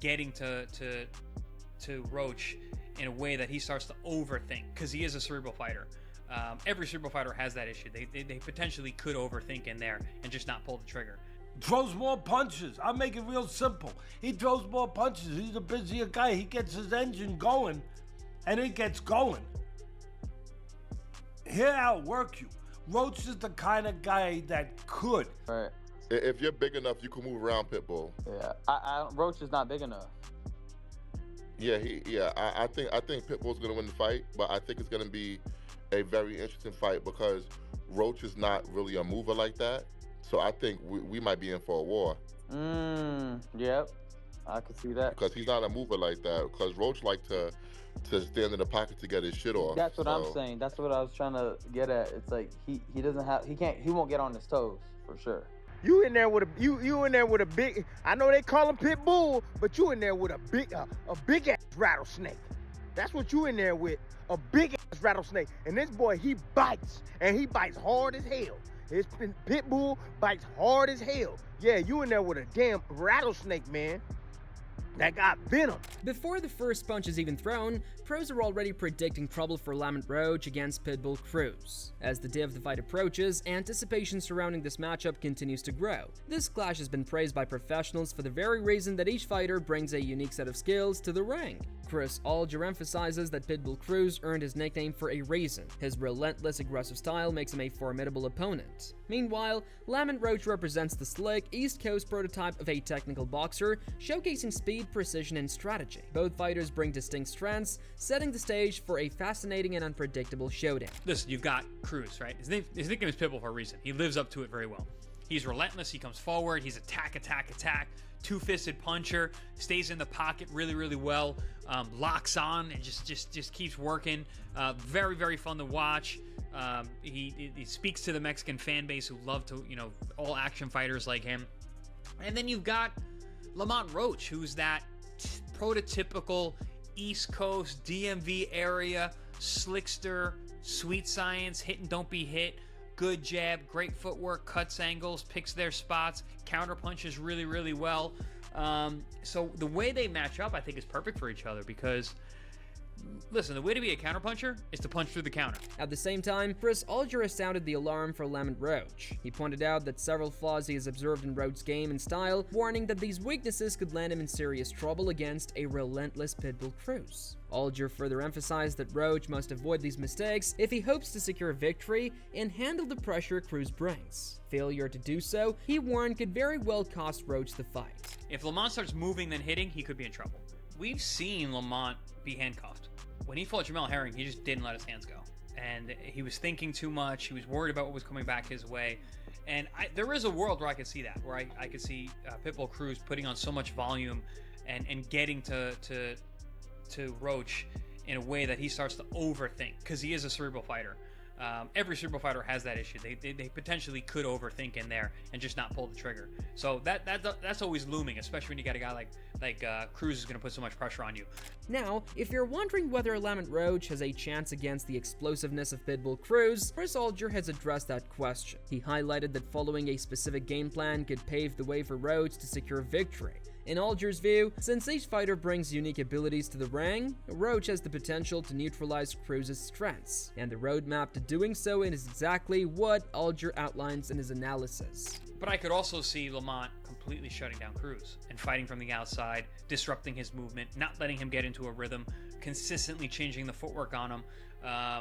getting to Roach in a way that he starts to overthink, because he is a cerebral fighter. Every cerebral fighter has that issue. They potentially could overthink in there and just not pull the trigger. Throws more punches. I'll make it real simple. He throws more punches. He's a busier guy. He gets his engine going, and it gets going. He'll outwork you. Roach is the kind of guy that could. Right. If you're big enough, you can move around Pitbull. Yeah, Roach is not big enough. I think Pitbull's gonna win the fight, but I think it's gonna be a very interesting fight because Roach is not really a mover like that. So I think we might be in for a war. Yep, I can see that. Because he's not a mover like that. Because Roach like to stand in the pocket to get his shit off. That's what I'm saying. That's what I was trying to get at. It's like he won't get on his toes for sure. You in there with a big. I know they call him Pit Bull, but you in there with a big ass rattlesnake. That's what you in there with, a big ass rattlesnake. And this boy, he bites, and he bites hard as hell. His Pit Bull bites hard as hell. Yeah, you in there with a damn rattlesnake, man. That got venom. Before the first punch is even thrown, pros are already predicting trouble for Lamont Roach against Pitbull Cruz. As the day of the fight approaches, anticipation surrounding this matchup continues to grow. This clash has been praised by professionals for the very reason that each fighter brings a unique set of skills to the ring. Chris Alger emphasizes that Pitbull Cruz earned his nickname for a reason. His relentless aggressive style makes him a formidable opponent. Meanwhile, Lamont Roach represents the slick, East Coast prototype of a technical boxer, showcasing speed, precision, and strategy. Both fighters bring distinct strengths, setting the stage for a fascinating and unpredictable showdown. Listen, you've got Cruz, right? His nickname is Pitbull for a reason. He lives up to it very well. He's relentless, he comes forward, he's attack, two-fisted puncher, stays in the pocket really, really well, locks on and just keeps working. Very, very fun to watch. He speaks to the Mexican fan base who love to, all action fighters like him. And then you've got Lamont Roach, who's that prototypical East Coast DMV area slickster, sweet science, hit and don't be hit, good jab, great footwork, cuts angles, picks their spots, counter punches really, really well. So the way they match up, I think, is perfect for each other because, listen, the way to be a counterpuncher is to punch through the counter. At the same time, Chris Alger has sounded the alarm for Lamont Roach. He pointed out that several flaws he has observed in Roach's game and style, warning that these weaknesses could land him in serious trouble against a relentless Pitbull Cruz. Alger further emphasized that Roach must avoid these mistakes if he hopes to secure victory and handle the pressure Cruz brings. Failure to do so, he warned, could very well cost Roach the fight. If Lamont starts moving then hitting, he could be in trouble. We've seen Lamont be handcuffed. When he fought Jamel Herring, he just didn't let his hands go. And he was thinking too much. He was worried about what was coming back his way. And there is a world where I could see that, where I could see Pitbull Cruz putting on so much volume and getting to Roach in a way that he starts to overthink, because he is a cerebral fighter. Every cerebral fighter has that issue. They potentially could overthink in there and just not pull the trigger. So that's always looming, especially when you got a guy like Cruz is going to put so much pressure on you. Now, if you're wondering whether Lamont Roach has a chance against the explosiveness of Pitbull Cruz, Chris Alger has addressed that question. He highlighted that following a specific game plan could pave the way for Roach to secure victory. In Alger's view, since each fighter brings unique abilities to the ring, Roach has the potential to neutralize Cruz's strengths, and the roadmap to doing so is exactly what Alger outlines in his analysis. But I could also see Lamont completely shutting down Cruz and fighting from the outside, disrupting his movement, not letting him get into a rhythm, consistently changing the footwork on him.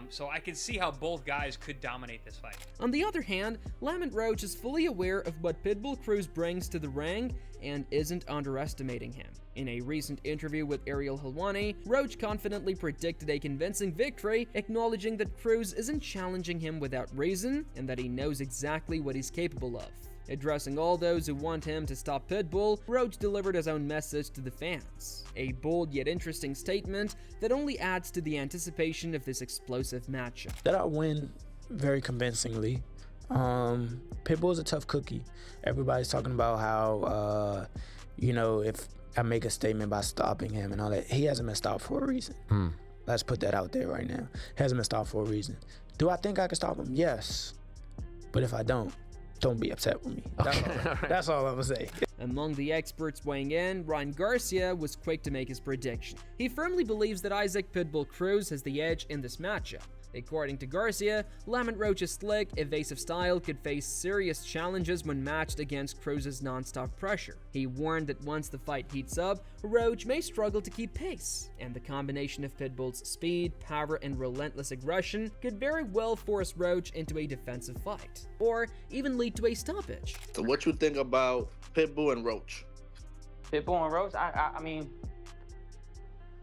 So I could see how both guys could dominate this fight. On the other hand, Lamont Roach is fully aware of what Pitbull Cruz brings to the ring and isn't underestimating him. In a recent interview with Ariel Helwani, Roach confidently predicted a convincing victory, acknowledging that Cruz isn't challenging him without reason and that he knows exactly what he's capable of. Addressing all those who want him to stop Pitbull, Roach delivered his own message to the fans. A bold yet interesting statement that only adds to the anticipation of this explosive matchup. That I win very convincingly. Pitbull's a tough cookie. Everybody's talking about how, if I make a statement by stopping him and all that, he hasn't been stopped for a reason. Let's put that out there right now. He hasn't been stopped for a reason. Do I think I can stop him? Yes. But if I don't be upset with me. That's all I'm gonna say. Among the experts weighing in, Ryan Garcia was quick to make his prediction. He firmly believes that Isaac Pitbull Cruz has the edge in this matchup. According to Garcia, Lamont Roach's slick, evasive style could face serious challenges when matched against Cruz's non-stop pressure. He warned that once the fight heats up, Roach may struggle to keep pace, and the combination of Pitbull's speed, power, and relentless aggression could very well force Roach into a defensive fight, or even lead to a stoppage. So what you think about Pitbull and Roach? Pitbull and Roach, I mean,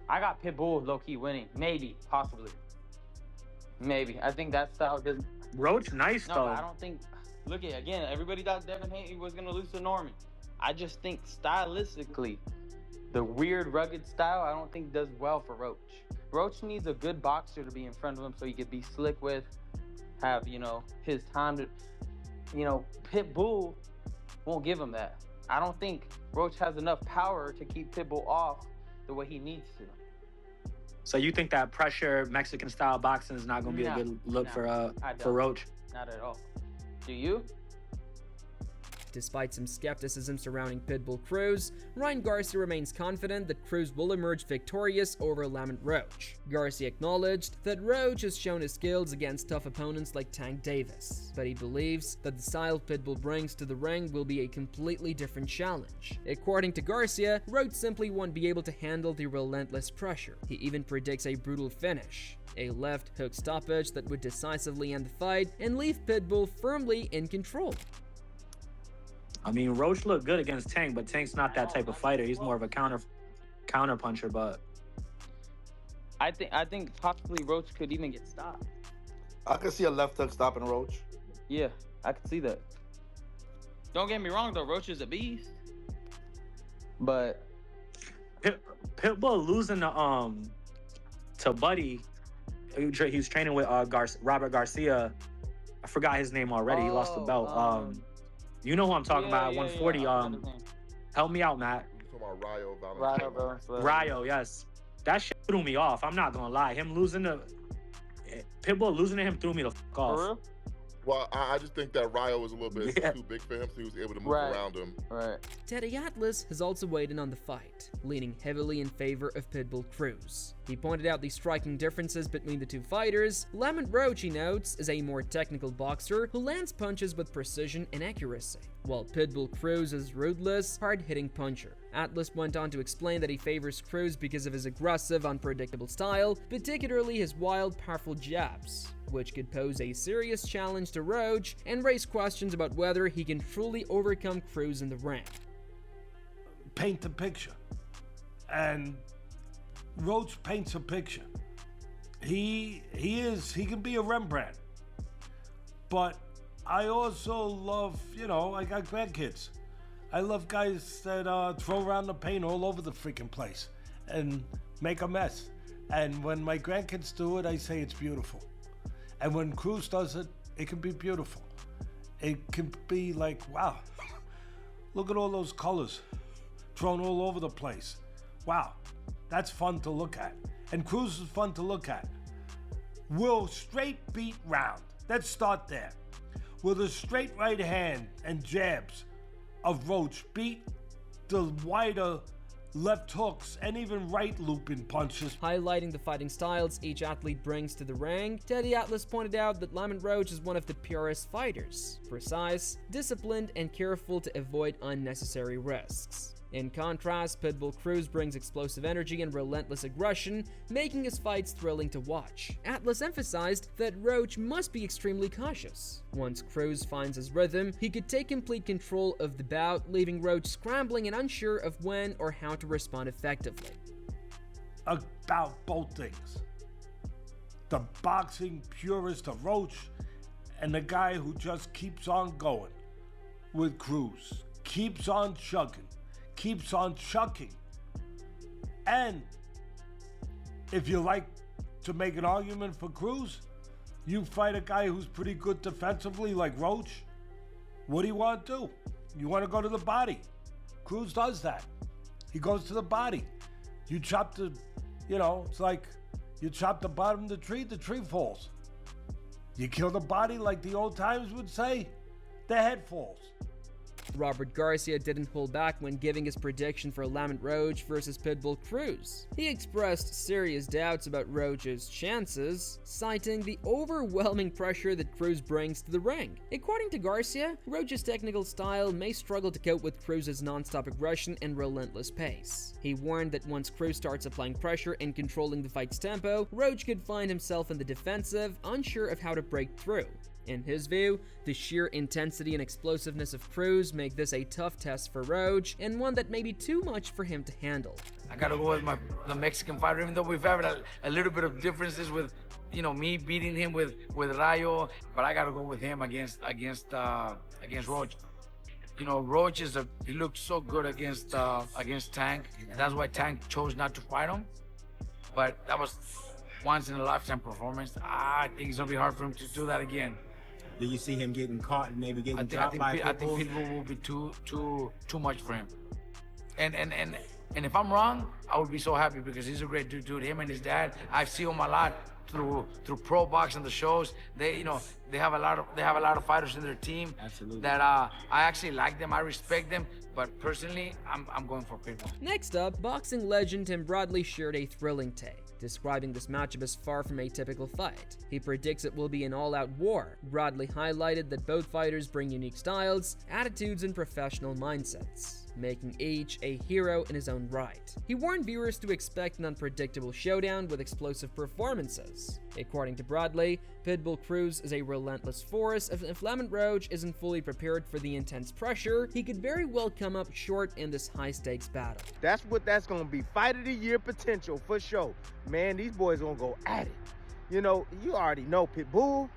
I got Pitbull low-key winning. Maybe, possibly. Maybe. I think that style doesn't... Roach nice, No, though. I don't think... Look at again, everybody thought Devin Haney was going to lose to Norman. I just think stylistically, the weird, rugged style, I don't think does well for Roach. Roach needs a good boxer to be in front of him so he could be slick with, have, his time to... Pitbull won't give him that. I don't think Roach has enough power to keep Pitbull off the way he needs to. So you think that pressure Mexican style boxing is not going to be a good look for Roach? Not at all. Do you? Despite some skepticism surrounding Pitbull Cruz, Ryan Garcia remains confident that Cruz will emerge victorious over Lamont Roach. Garcia acknowledged that Roach has shown his skills against tough opponents like Tank Davis, but he believes that the style Pitbull brings to the ring will be a completely different challenge. According to Garcia, Roach simply won't be able to handle the relentless pressure. He even predicts a brutal finish, a left hook stoppage that would decisively end the fight and leave Pitbull firmly in control. I mean, Roach looked good against Tank, but Tank's not that type of fighter. He's more of a counter puncher, but I think possibly Roach could even get stopped. I could see a left hook stopping Roach. Yeah, I could see that. Don't get me wrong though, Roach is a beast. But Pitbull losing to Buddy, he was training with Robert Garcia. I forgot his name already. He lost the belt. You know who I'm talking about, 140. Help me out, Matt. You're talking about Rayo Valenzuela. Rayo, yes. That shit threw me off. I'm not gonna lie. Pitbull losing to him threw me the fuck off. For real? Well, I just think that Rayo was a little bit too big for him, so he was able to move around him. Right. Teddy Atlas has also weighed in on the fight, leaning heavily in favor of Pitbull Cruz. He pointed out the striking differences between the two fighters. Lamont Roach, he notes, is a more technical boxer who lands punches with precision and accuracy, while Pitbull Cruz is ruthless, hard-hitting puncher. Atlas went on to explain that he favors Cruz because of his aggressive, unpredictable style, particularly his wild, powerful jabs, which could pose a serious challenge to Roach and raise questions about whether he can truly overcome Cruz in the ring. Paint the picture. And Roach paints a picture. He can be a Rembrandt. But I also love, I got grandkids. I love guys that throw around the paint all over the freaking place and make a mess. And when my grandkids do it, I say it's beautiful. And when Cruz does it, it can be beautiful. It can be like, wow, look at all those colors thrown all over the place. Wow, that's fun to look at. And Cruz is fun to look at. Will straight beat round. Let's start there. Will the straight right hand and jabs of Roach beat the wider left hooks and even right looping punches? Highlighting the fighting styles each athlete brings to the ring, Teddy Atlas pointed out that Lamont Roach is one of the purest fighters, precise, disciplined, and careful to avoid unnecessary risks. In contrast, Pitbull Cruz brings explosive energy and relentless aggression, making his fights thrilling to watch. Atlas emphasized that Roach must be extremely cautious. Once Cruz finds his rhythm, he could take complete control of the bout, leaving Roach scrambling and unsure of when or how to respond effectively. About both things. The boxing purist of Roach and the guy who just keeps on going with Cruz. Keeps on chugging. Keeps on chucking. And if you like to make an argument for Cruz, you fight a guy who's pretty good defensively like Roach. What do you want to do? You want to go to the body. Cruz does that. He goes to the body. You chop it's like you chop the bottom of the tree falls. You kill the body like the old timers would say, the head falls. Robert Garcia didn't hold back when giving his prediction for Lamont Roach versus Pitbull Cruz. He expressed serious doubts about Roach's chances, citing the overwhelming pressure that Cruz brings to the ring. According to Garcia, Roach's technical style may struggle to cope with Cruz's non-stop aggression and relentless pace. He warned that once Cruz starts applying pressure and controlling the fight's tempo, Roach could find himself in the defensive, unsure of how to break through. In his view, the sheer intensity and explosiveness of Cruz make this a tough test for Roach, and one that may be too much for him to handle. I gotta go with the Mexican fighter, even though we've had a little bit of differences with, me beating him with Rayo, but I gotta go with him against Roach. Roach he looked so good against Tank, and that's why Tank chose not to fight him. But that was once in a lifetime performance. I think it's gonna be hard for him to do that again. Do you see him getting caught and maybe getting dropped by Pitbull? I think Pitbull will be too much for him. And if I'm wrong, I would be so happy because he's a great dude. Him and his dad, I've seen him a lot through pro box and the shows. They have a lot of fighters in their team. Absolutely. That I actually like them. I respect them. But personally, I'm going for Pitbull. Next up, boxing legend Tim Bradley shared a thrilling take, describing this matchup as far from a typical fight. He predicts it will be an all-out war. Bradley highlighted that both fighters bring unique styles, attitudes, and professional mindsets, making each a hero in his own right. He warned viewers to expect an unpredictable showdown with explosive performances. According to Bradley, Pitbull Cruz is a relentless force. If Lamont Roach isn't fully prepared for the intense pressure, he could very well come up short in this high-stakes battle. That's what that's going to be. Fight of the year potential for sure. Man, these boys going to go at it. You already know Pitbull.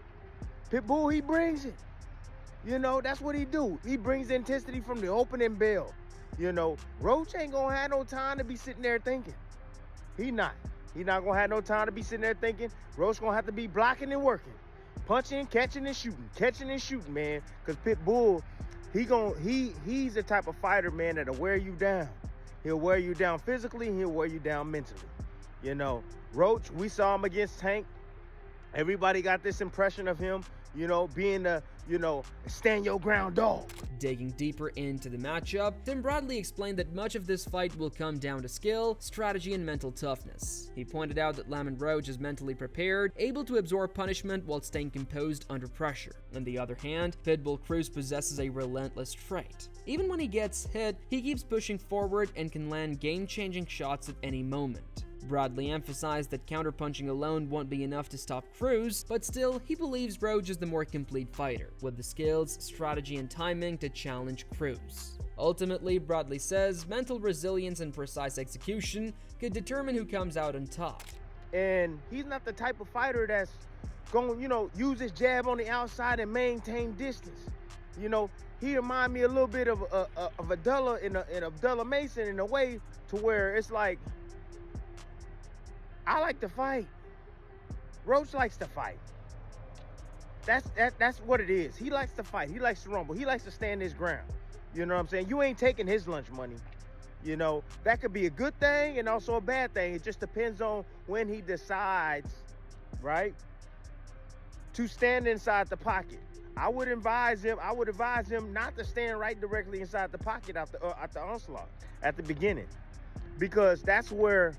Pitbull, he brings it. That's what he do. He brings the intensity from the opening bell. Roach ain't going to have no time to be sitting there thinking. He not going to have no time to be sitting there thinking. Roach going to have to be blocking and working. Punching, catching, and shooting, man. Because Pitbull, he's the type of fighter, man, that'll wear you down. He'll wear you down physically, and he'll wear you down mentally. Roach, we saw him against Tank. Everybody got this impression of him, being the, stand your ground dog. Digging deeper into the matchup, Tim Bradley explained that much of this fight will come down to skill, strategy, and mental toughness. He pointed out that Lamont Roach is mentally prepared, able to absorb punishment while staying composed under pressure. On the other hand, Pitbull Cruz possesses a relentless trait. Even when he gets hit, he keeps pushing forward and can land game-changing shots at any moment. Bradley emphasized that counterpunching alone won't be enough to stop Cruz, but still, he believes Roach is the more complete fighter, with the skills, strategy, and timing to challenge Cruz. Ultimately, Bradley says mental resilience and precise execution could determine who comes out on top. And he's not the type of fighter that's going to, use his jab on the outside and maintain distance. He reminds me a little bit of Abdullah in Abdullah Mason in a way to where it's like, I like to fight. Roach likes to fight. That's what it is. He likes to fight. He likes to rumble. He likes to stand his ground. You know what I'm saying? You ain't taking his lunch money. That could be a good thing and also a bad thing. It just depends on when he decides, right, to stand inside the pocket. I would advise him not to stand right directly inside the pocket at the onslaught at the beginning, because that's where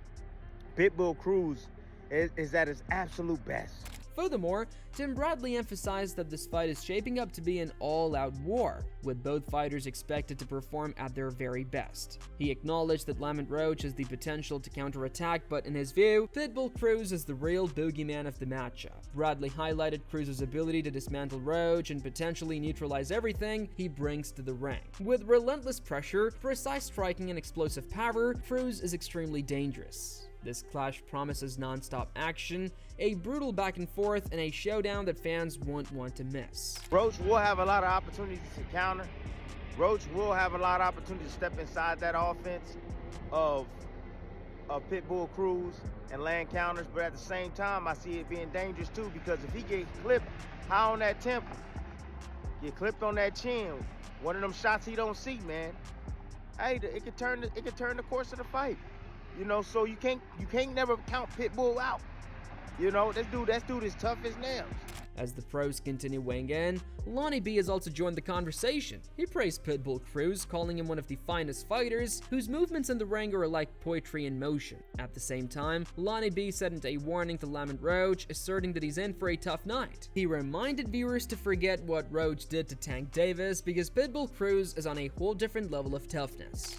Pitbull Cruz is at his absolute best. Furthermore, Tim Bradley emphasized that this fight is shaping up to be an all-out war, with both fighters expected to perform at their very best. He acknowledged that Lamont Roach has the potential to counterattack, but in his view, Pitbull Cruz is the real boogeyman of the matchup. Bradley highlighted Cruz's ability to dismantle Roach and potentially neutralize everything he brings to the ring. With relentless pressure, precise striking, and explosive power, Cruz is extremely dangerous. This clash promises non-stop action, a brutal back and forth, and a showdown that fans won't want to miss. Roach will have a lot of opportunities to counter. Roach will have a lot of opportunities to step inside that offense of Pitbull Cruz and land counters, but at the same time, I see it being dangerous too, because if he gets clipped high on that temple, get clipped on that chin, one of them shots he don't see, man, hey, it could turn the course of the fight. So you can't never count Pitbull out. You know, this dude is tough as nails. As the pros continue weighing in, Lonnie B has also joined the conversation. He praised Pitbull Cruz, calling him one of the finest fighters, whose movements in the ring are like poetry in motion. At the same time, Lonnie B sent a warning to Lamont Roach, asserting that he's in for a tough night. He reminded viewers to forget what Roach did to Tank Davis, because Pitbull Cruz is on a whole different level of toughness.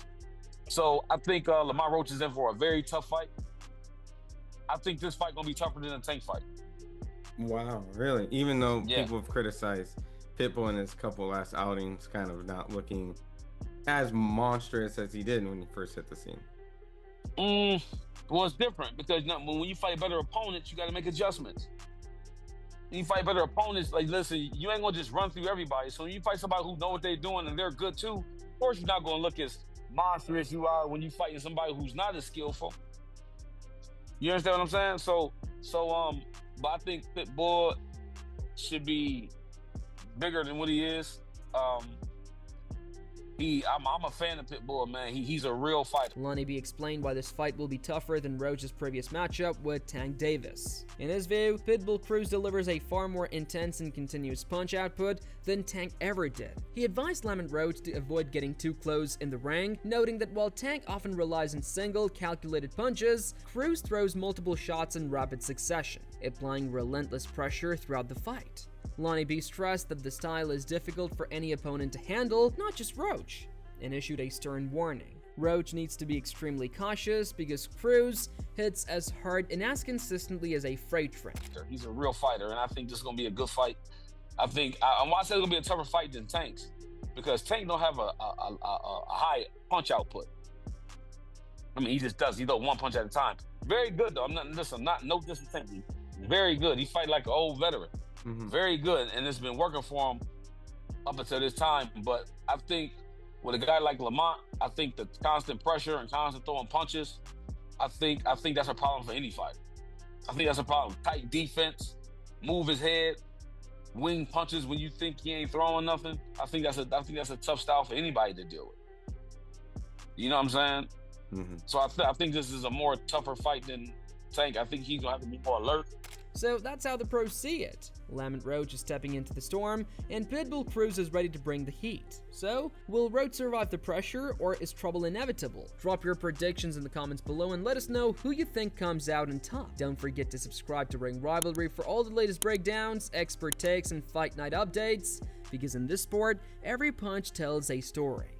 So I think Lamont Roach is in for a very tough fight. I think this fight gonna be tougher than a Tank fight. Wow, really? Even though people have criticized Pitbull in his couple last outings kind of not looking as monstrous as he did when he first hit the scene. Well, it's different because when you fight better opponents, you got to make adjustments. When you fight better opponents, like, listen, you ain't gonna just run through everybody. So when you fight somebody who know what they're doing and they're good too, of course you're not gonna look as monstrous you are when you fighting somebody who's not as skillful. You understand what I'm saying? But I think Pitbull should be bigger than what he is. I'm a fan of Pitbull, man. He's a real fighter. Lonnie B explained why this fight will be tougher than Roach's previous matchup with Tank Davis. In his view, Pitbull Cruz delivers a far more intense and continuous punch output than Tank ever did. He advised Lamont Roach to avoid getting too close in the ring, noting that while Tank often relies on single, calculated punches, Cruz throws multiple shots in rapid succession, applying relentless pressure throughout the fight. Lonnie B stressed that the style is difficult for any opponent to handle, not just Roach, and issued a stern warning. Roach needs to be extremely cautious because Cruz hits as hard and as consistently as a freight train. He's a real fighter, and I think this is going to be a good fight. I think, why I say it's going to be a tougher fight than Tank's, because Tank don't have a high punch output. I mean, he just does. He does one punch at a time. Very good, though. No disrespect. Very good. He fight like an old veteran. Very good, and it's been working for him up until this time. But I think with a guy like Lamont, I think the constant pressure and constant throwing punches, I think that's a problem for any fighter. I think that's a problem. Tight defense, move his head, wing punches when you think he ain't throwing nothing. I think that's a tough style for anybody to deal with. You know what I'm saying? So I think this is a more tougher fight than Tank. I think he's gonna have to be more alert. So that's how the pros see it. Lamont Roach is stepping into the storm, and Pitbull Cruz is ready to bring the heat. So, will Roach survive the pressure, or is trouble inevitable? Drop your predictions in the comments below and let us know who you think comes out on top. Don't forget to subscribe to Ring Rivalry for all the latest breakdowns, expert takes, and fight night updates, because in this sport, every punch tells a story.